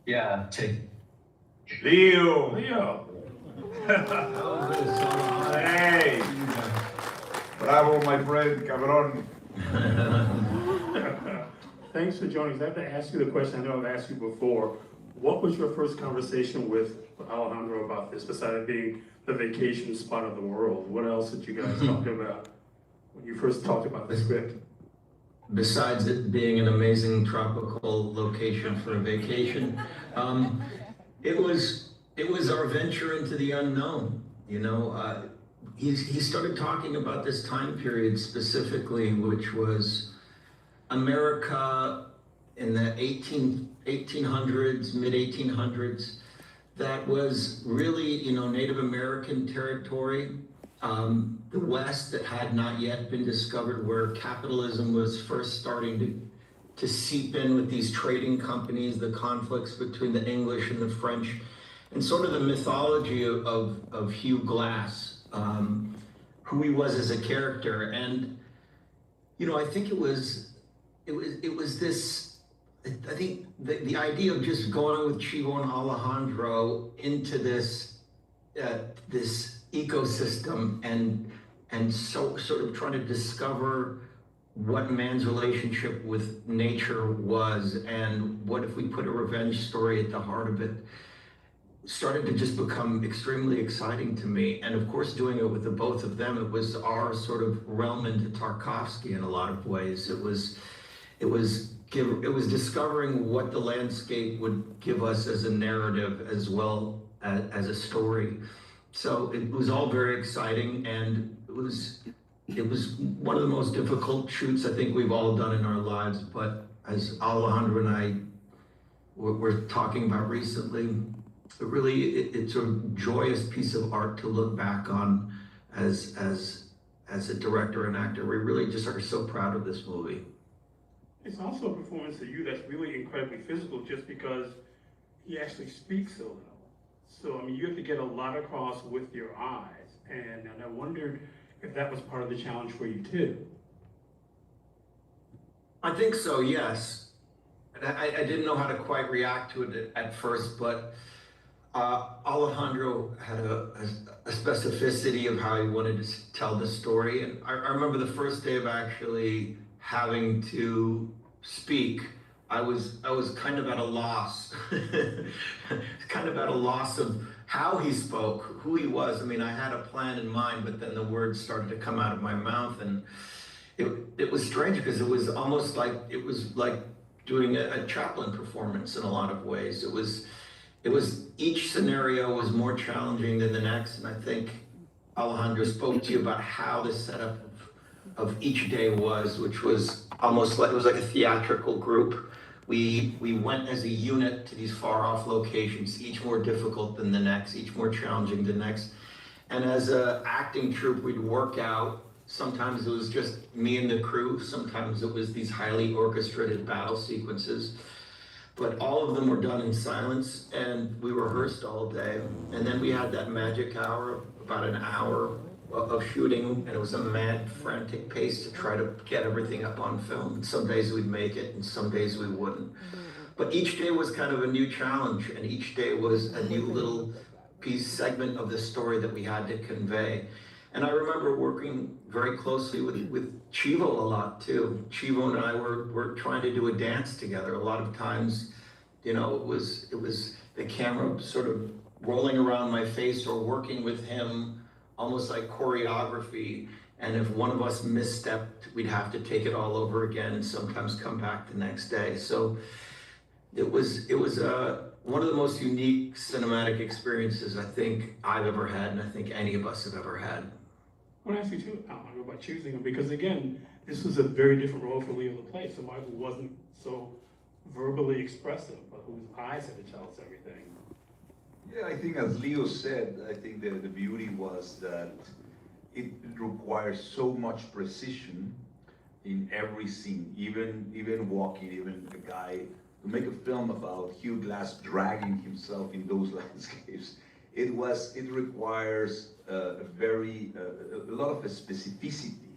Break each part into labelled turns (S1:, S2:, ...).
S1: Yeah, take.
S2: Leo!
S3: Leo.
S2: Hey! Bravo, my friend, cabron.
S3: Thanks for joining us. I have to ask you the question I know I've asked you before. What was your first conversation with Alejandro about this, besides it being the vacation spot of the world? What else did you guys talk about when you first talked about the script?
S1: Besides it being an amazing tropical location for a vacation, it was our venture into the unknown. You know, he started talking about this time period specifically, which was America in the 1800s, mid 1800s. That was really, you know, Native American territory. The West that had not yet been discovered, where capitalism was first starting to seep in with these trading companies, the conflicts between the English and the French, and sort of the mythology of Hugh Glass, who he was as a character. And, you know, I think it was this, I think the idea of just going with Chivo and Alejandro into this ecosystem and so sort of trying to discover what man's relationship with nature was, and what if we put a revenge story at the heart of it, started to just become extremely exciting to me. And of course, doing it with the both of them, it was our sort of realm into Tarkovsky in a lot of ways. It was discovering what the landscape would give us as a narrative as well as a story. So it was all very exciting, and it was one of the most difficult shoots I think we've all done in our lives. But as Alejandro and I were talking about recently, it's a joyous piece of art to look back on as a director and actor. We really just are so proud of this movie.
S3: It's also a performance of you that's really incredibly physical, just because he actually speaks so little. So, I mean, you have to get a lot across with your eyes. And I wondered if that was part of the challenge for you too.
S1: I think so, yes. I didn't know how to quite react to it at first, but Alejandro had a specificity of how he wanted to tell the story. And I remember the first day of actually having to speak, I was kind of at a loss, kind of at a loss of how he spoke, who he was. I mean, I had a plan in mind, but then the words started to come out of my mouth, and it was strange because it was almost like doing a Chaplin performance in a lot of ways. It was each scenario was more challenging than the next, and I think Alejandro spoke to you about how the setup of each day was, which was almost like, it was like a theatrical group. We went as a unit to these far off locations, each more difficult than the next, each more challenging than the next. And as an acting troupe, we'd work out. Sometimes it was just me and the crew. Sometimes it was these highly orchestrated battle sequences. But all of them were done in silence, and we rehearsed all day. And then we had that magic hour, about an hour of shooting, and it was a mad, frantic pace to try to get everything up on film. And some days we'd make it, and some days we wouldn't. But each day was kind of a new challenge, and each day was a new little segment of the story that we had to convey. And I remember working very closely with Chivo a lot too. Chivo and I were trying to do a dance together. A lot of times, you know, it was the camera sort of rolling around my face, or working with him almost like choreography. And if one of us misstepped, we'd have to take it all over again, and sometimes come back the next day. So it was one of the most unique cinematic experiences I think I've ever had, and I think any of us have ever had.
S3: I want to ask you too, Alan, about choosing him, because again, this was a very different role for Leo to play. Somebody who wasn't so verbally expressive, but whose eyes had to tell us everything.
S2: Yeah, I think as Leo said, I think the beauty was that it requires so much precision in every scene, even walking, even a guy, to make a film about Hugh Glass dragging himself in those landscapes. It requires a lot of specificity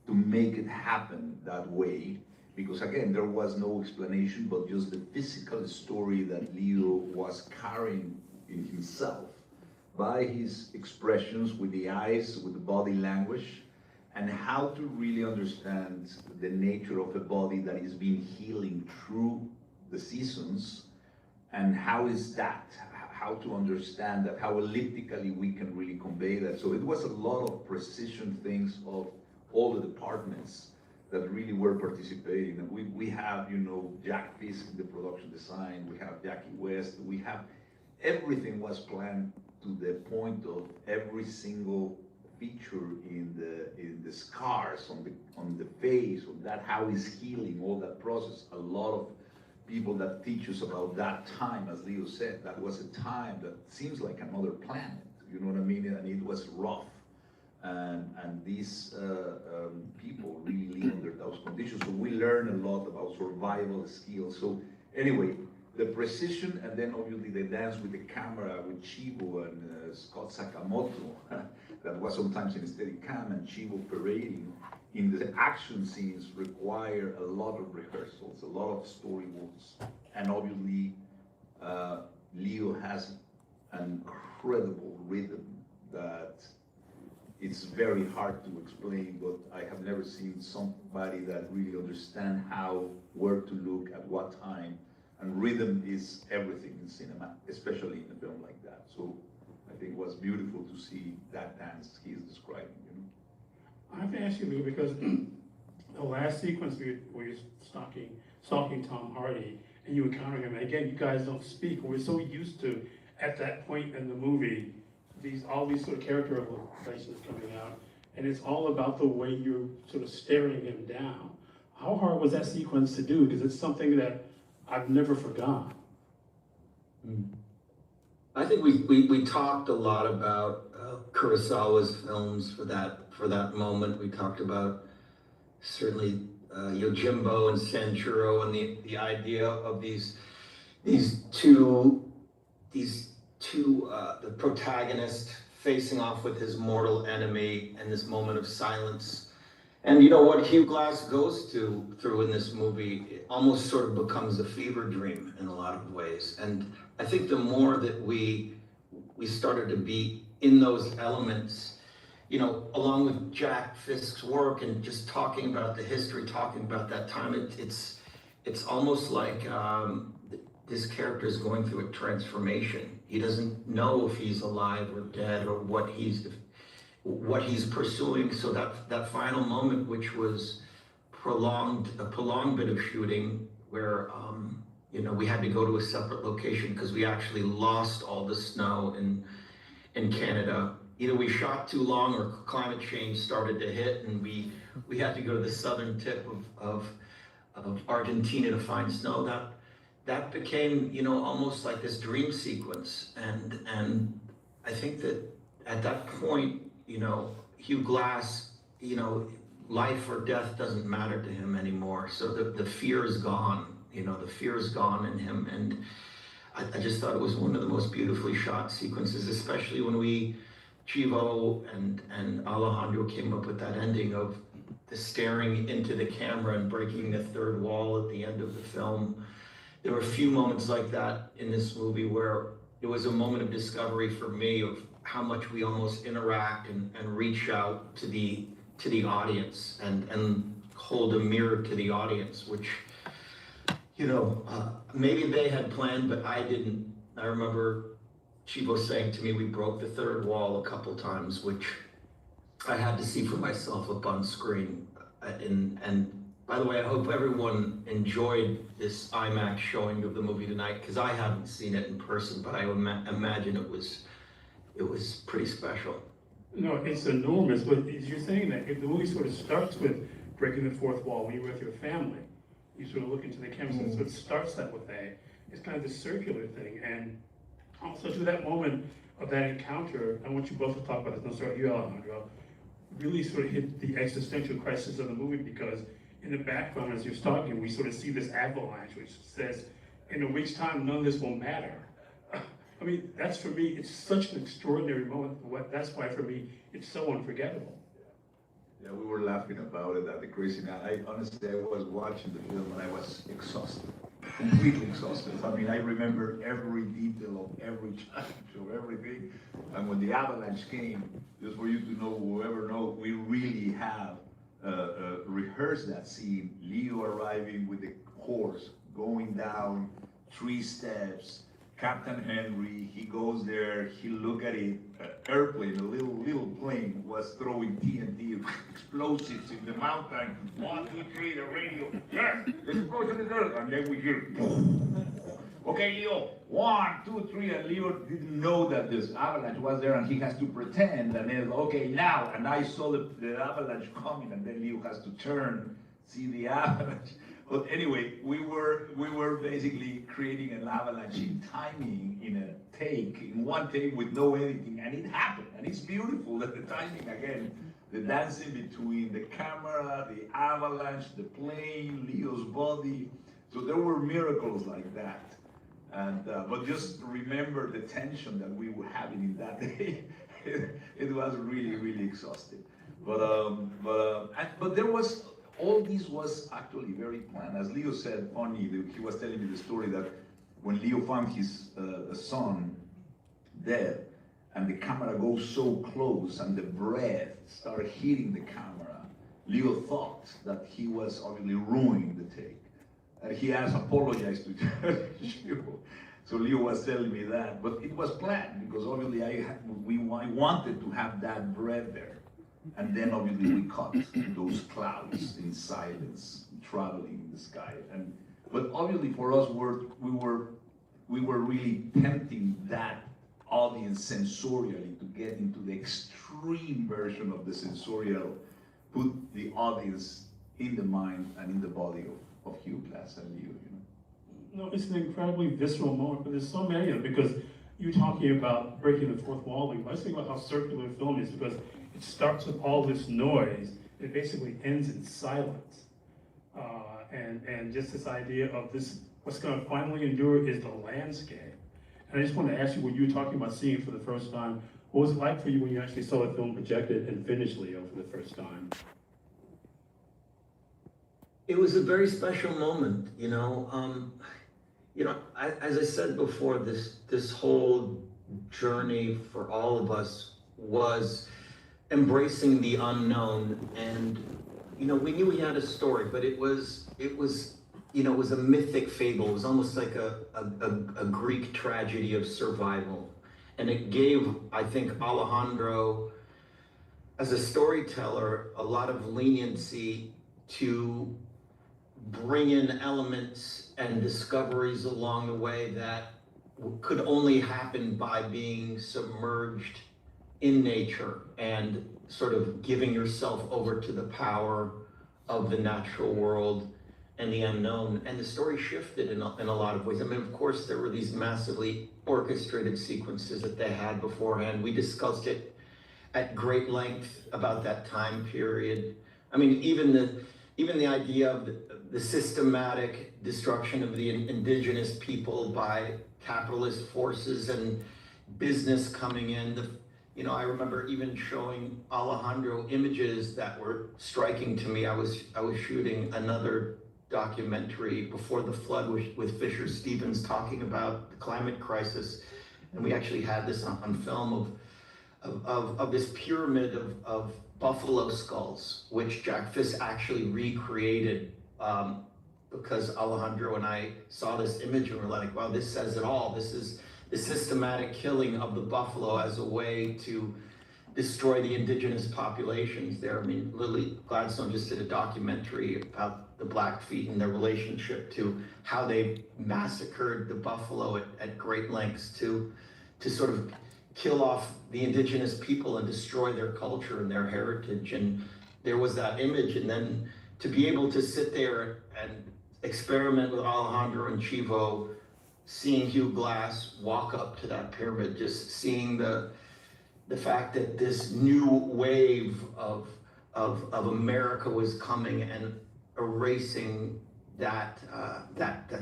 S2: to make it happen that way. because again, there was no explanation, but just the physical story that Leo was carrying in himself by his expressions with the eyes, with the body language, and how to really understand the nature of a body that is being healing through the seasons, and how is that, how to understand that, how elliptically we can really convey that. So it was a lot of precision things of all the departments that really were participating. And we have, you know, Jack Fisk in the production design, we have Jackie West, we have, everything was planned to the point of every single feature in the scars on the face, on that, how is healing, all that process. A lot of people that teach us about that time, as Leo said, that was a time that seems like another planet, you know what I mean? And it was rough. And these people really live under those conditions. So we learn a lot about survival skills. So anyway, the precision, and then obviously the dance with the camera with Chivo and Scott Sakamoto, that was sometimes in steady cam, and Chivo parading in the action scenes require a lot of rehearsals, a lot of storyboards, and obviously Leo has an incredible rhythm that it's very hard to explain, but I have never seen somebody that really understand how, where to look at what time, and rhythm is everything in cinema, especially in a film like that. So I think it was beautiful to see that dance he is describing, you know.
S3: I have to ask you, Lou, because the last sequence where you're stalking Tom Hardy and you encounter him, and again, you guys don't speak. We're so used to, at that point in the movie, all these sort of character relations coming out, and it's all about the way you're sort of staring him down. How hard was that sequence to do? Because it's something that I've never forgotten.
S1: I think we talked a lot about Kurosawa's films for that moment. We talked about certainly Yojimbo and Sanjuro, and the idea of these two the protagonist facing off with his mortal enemy and this moment of silence. And you know what Hugh Glass goes through in this movie, it almost sort of becomes a fever dream in a lot of ways. And I think the more that we started to be in those elements, you know, along with Jack Fisk's work and just talking about the history, talking about that time, it's almost like this character is going through a transformation. He doesn't know if he's alive or dead or what he's pursuing. So that final moment, which was a prolonged bit of shooting, where you know, we had to go to a separate location because we actually lost all the snow in Canada. Either we shot too long or climate change started to hit, and we had to go to the southern tip of Argentina to find snow. That became, you know, almost like this dream sequence. And I think that at that point, you know, Hugh Glass, you know, life or death doesn't matter to him anymore. So the fear is gone, you know, the fear is gone in him. And I just thought it was one of the most beautifully shot sequences, especially when Chivo and Alejandro came up with that ending of the staring into the camera and breaking the third wall at the end of the film. There were a few moments like that in this movie where it was a moment of discovery for me of how much we almost interact and reach out to the audience and hold a mirror to the audience, which, you know, maybe they had planned, but I didn't. I remember Chivo saying to me, we broke the third wall a couple times, which I had to see for myself up on screen. And by the way, I hope everyone enjoyed this IMAX showing of the movie tonight, because I haven't seen it in person, but I imagine it was pretty special.
S3: No, it's enormous, but you're saying that if the movie sort of starts with breaking the fourth wall when you're with your family, you sort of look into the camera, so it starts that with it's kind of this circular thing. And also to that moment of that encounter, I want you both to talk about this, and I'll start with you, Alejandro, really sort of hit the existential crisis of the movie, because in the background, as you're talking, we sort of see this avalanche, which says, in a week's time, none of this will matter. I mean, that's, for me, it's such an extraordinary moment. That's why, for me, it's so unforgettable.
S2: Yeah, we were laughing about it at the crazy night. I was watching the film and I was exhausted, completely exhausted. I mean, I remember every detail of every challenge of everything. And when the avalanche came, just for you to know, whoever knows, we really have rehearsed that scene. Leo arriving with the horse, going down 3 steps. Captain Henry, he goes there, he look at it, airplane, a little plane was throwing TNT, explosives in the mountain. 1, 2, 3, the radio, yes, explosion is there. And then we hear, boom. Okay, Leo, 1, 2, 3, and Leo didn't know that this avalanche was there, and he has to pretend, and then, okay, now, and I saw the avalanche coming, and then Leo has to turn, see the avalanche. But anyway, we were basically creating an avalanche in timing, in one take with no editing, and it happened. And it's beautiful that the timing again, the dancing between the camera, the avalanche, the plane, Leo's body. So there were miracles like that. And but just remember the tension that we were having in that day. It was really exhausting. But there was. All this was actually very planned. As Leo said, funny, he was telling me the story that when Leo found his son dead, and the camera goes so close, and the breath started hitting the camera, Leo thought that he was obviously ruining the take. And he has apologized to Leo. So Leo was telling me that, but it was planned, because obviously I wanted to have that breath there. And then obviously we cut those clouds in silence, traveling in the sky. But obviously for us, we were really tempting that audience sensorially to get into the extreme version of the sensorial, put the audience in the mind and in the body of Hugh Glass and Leo,
S3: No, it's an incredibly visceral moment, but there's so many of them, because you're talking about breaking the fourth wall. Let's think about how circular film is, because it starts with all this noise. It basically ends in silence. And just this idea of this, what's going to finally endure is the landscape. And I just want to ask you, when you were talking about seeing it for the first time, what was it like for you when you actually saw the film projected and finished, Leo, for the first time?
S1: It was a very special moment, as I said before, this whole journey for all of us was embracing the unknown. And we knew we had a story, but it was a mythic fable. It was almost like a Greek tragedy of survival. And it gave, I think, Alejandro, as a storyteller, a lot of leniency to bring in elements and discoveries along the way that could only happen by being submerged in nature and sort of giving yourself over to the power of the natural world and the unknown. And the story shifted in a lot of ways. I mean, of course, there were these massively orchestrated sequences that they had beforehand. We discussed it at great length about that time period. I mean, even the idea of the systematic destruction of the indigenous people by capitalist forces and business coming in. I remember even showing Alejandro images that were striking to me. I was shooting another documentary before the flood with Fisher Stevens talking about the climate crisis, and we actually had this on film of this pyramid of buffalo skulls, which Jack Fisk actually recreated, because Alejandro and I saw this image and we're like, wow, this says it all. This is the systematic killing of the buffalo as a way to destroy the indigenous populations there. I mean, Lily Gladstone just did a documentary about the Blackfeet and their relationship to how they massacred the buffalo at great lengths to sort of kill off the indigenous people and destroy their culture and their heritage. And there was that image, and then to be able to sit there and experiment with Alejandro and Chivo, seeing Hugh Glass walk up to that pyramid, just seeing the fact that this new wave of America was coming and erasing that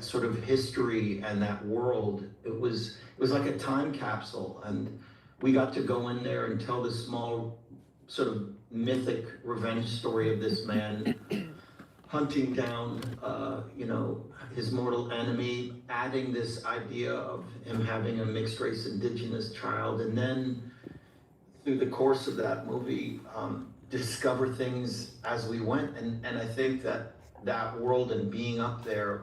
S1: sort of history and that world. It was like a time capsule, and we got to go in there and tell this small sort of mythic revenge story of this man hunting down, his mortal enemy, adding this idea of him having a mixed race indigenous child, and then through the course of that movie, discover things as we went. And I think that world and being up there,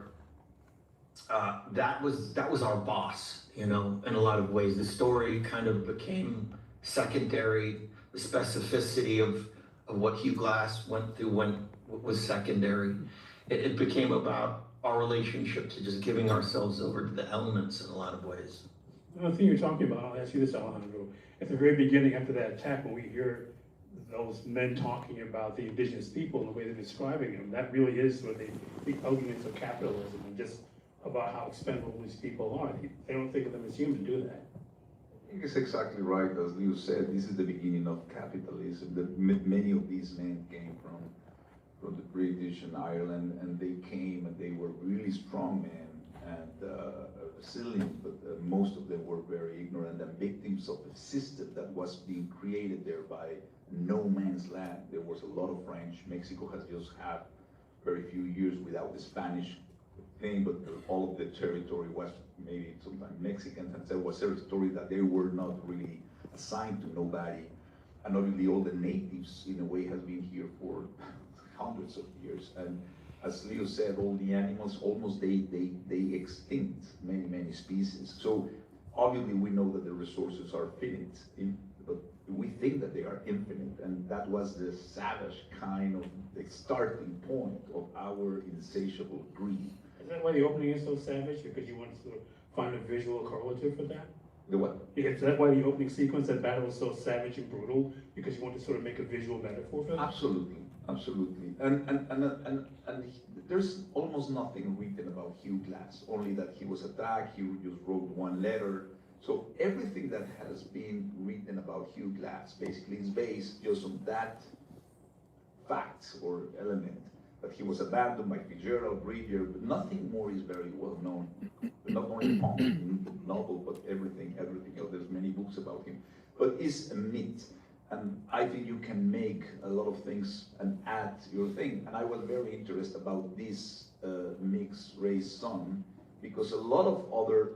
S1: that was our boss, in a lot of ways. The story kind of became secondary. The specificity of what Hugh Glass went through was secondary. It became about our relationship to just giving ourselves over to the elements in a lot of ways.
S3: The thing you're talking about, I'll ask you this, Alejandro. At the very beginning, after that attack, when we hear those men talking about the indigenous people and the way they're describing them, that really is sort of the arguments of capitalism and just about how expendable these people are. They don't think of them as human, do they?
S2: I think it's exactly right, as Leo said. This is the beginning of capitalism. Many of these men came from the British and Ireland, and they came and they were really strong men and resilient, but most of them were very ignorant and victims of a system that was being created there by no man's land. There was a lot of French. Mexico has just had very few years without the Spanish thing, but all of the territory was maybe sometimes Mexicans, and so it was territory that they were not really assigned to nobody. And obviously all the natives in a way has been here for hundreds of years. And as Leo said, all the animals almost they extinct many species. So obviously we know that the resources are finite, but we think that they are infinite, and that was the savage kind of the starting point of our insatiable greed.
S3: Is that why the opening is so savage? Because you want to sort of find a visual correlative for that?
S2: The what?
S3: Is that why the opening sequence, that battle is so savage and brutal? Because you want to sort of make a visual metaphor for that?
S2: Absolutely. And there's almost nothing written about Hugh Glass, only that he was attacked. He just wrote one letter. So everything that has been written about Hugh Glass basically is based just on that fact or element, that he was abandoned by Fitzgerald, Bridger, but nothing more is very well known. Not only the novel, but everything else. There's many books about him, but it's a myth. And I think you can make a lot of things and add your thing. And I was very interested about this mixed race son, because a lot of other,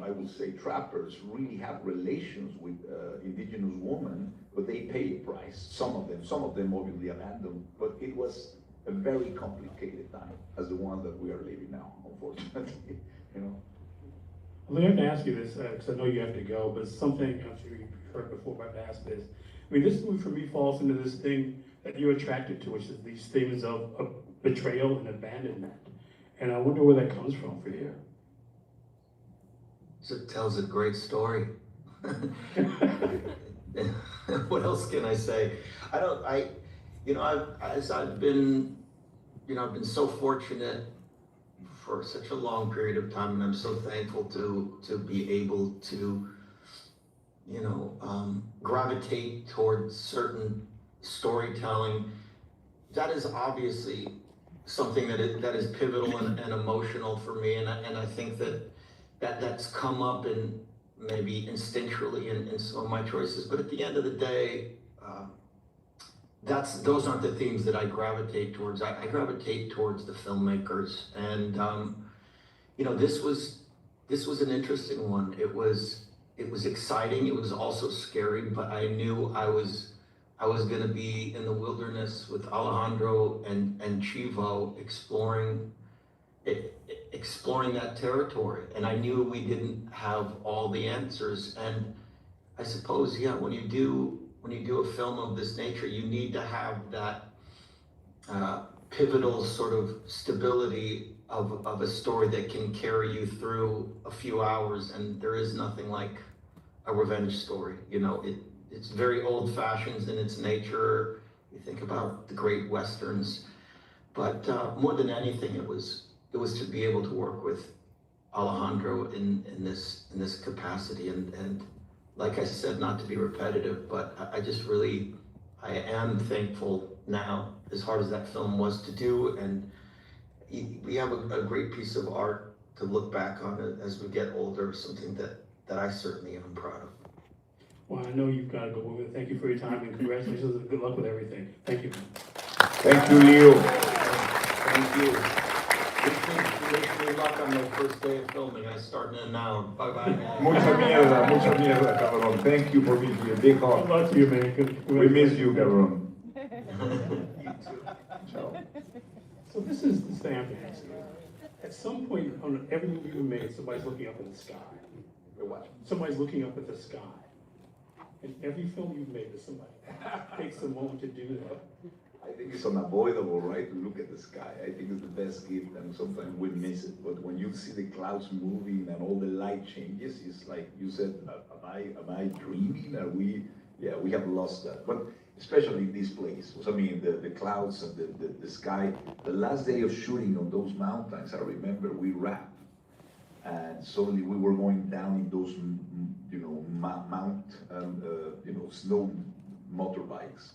S2: I would say, trappers really have relations with indigenous women, but they pay a price. Some of them obviously abandoned, but it was a very complicated time, as the one that we are living now, unfortunately.
S3: Well, I have to ask you this, because I know you have to go, but something I'm sure you've heard before, but I have to ask this. I mean, this movie for me falls into this thing that you're attracted to, which is these themes of betrayal and abandonment. And I wonder where that comes from for you.
S1: So it tells a great story. What else can I say? I've been so fortunate for such a long period of time, and I'm so thankful to be able to, gravitate towards certain storytelling. That is obviously something that is pivotal and emotional for me, and I think that's come up in maybe instinctually in some of my choices. But at the end of the day, those aren't the themes that I gravitate towards. I gravitate towards the filmmakers, and this was an interesting one. It was exciting. It was also scary, but I knew I was going to be in the wilderness with Alejandro and Chivo exploring that territory, and I knew we didn't have all the answers. And I suppose, when you do a film of this nature, you need to have that pivotal sort of stability of a story that can carry you through a few hours. And there is nothing like a revenge story. It's very old-fashioned in its nature. You think about the great westerns, but more than anything, it was to be able to work with Alejandro in this capacity, and like I said, not to be repetitive, but I am thankful now, as hard as that film was to do, and we have a great piece of art to look back on it as we get older, something that I certainly am proud of.
S3: Well, I know you've got to go with it. Thank you for your time and congratulations and good luck with everything. Thank you.
S2: Thank you, Leo.
S1: Thank you. Wish me luck on my first day of filming. I start in an hour. Bye-bye.
S2: Mucha mierda, cabrón. Thank you for being here. Big
S3: Good
S2: hug.
S3: luck to you, man.
S2: We miss you, cabrón. Ciao.
S3: So this is the thing I have to ask you. At some point on every movie you made, somebody's looking up in the sky. Somebody's looking up at the sky. In every film you've made, somebody takes a moment to do that.
S2: I think it's unavoidable, right, to look at the sky. I think it's the best gift, and sometimes we miss it. But when you see the clouds moving and all the light changes, it's like you said, am I dreaming? Are we? Yeah, we have lost that. But especially in this place, I mean, the clouds and the sky. The last day of shooting on those mountains, I remember we wrapped, and suddenly we were going down in those, snow motorbikes.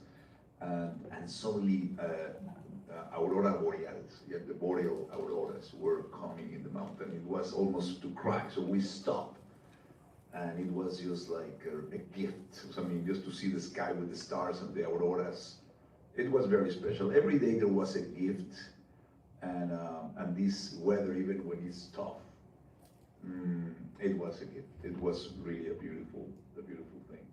S2: And suddenly aurora borealis, yeah, the boreal auroras were coming in the mountain. It was almost to cry, so we stopped, and it was just like a gift. So, I mean, just to see the sky with the stars and the auroras, it was very special. Every day there was a gift, and this weather, even when it's tough, it was a gift. It was really a beautiful thing.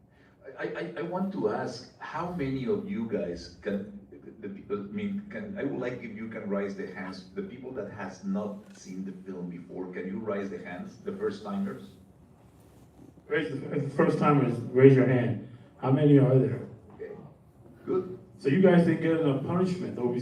S2: I want to ask, how many of you guys I would like if you can raise the hands, the people that has not seen the film before, can you raise the hands, the first timers?
S3: The first timers, raise your hand. How many are there?
S2: Okay, good.
S3: So you guys didn't get enough punishment, though.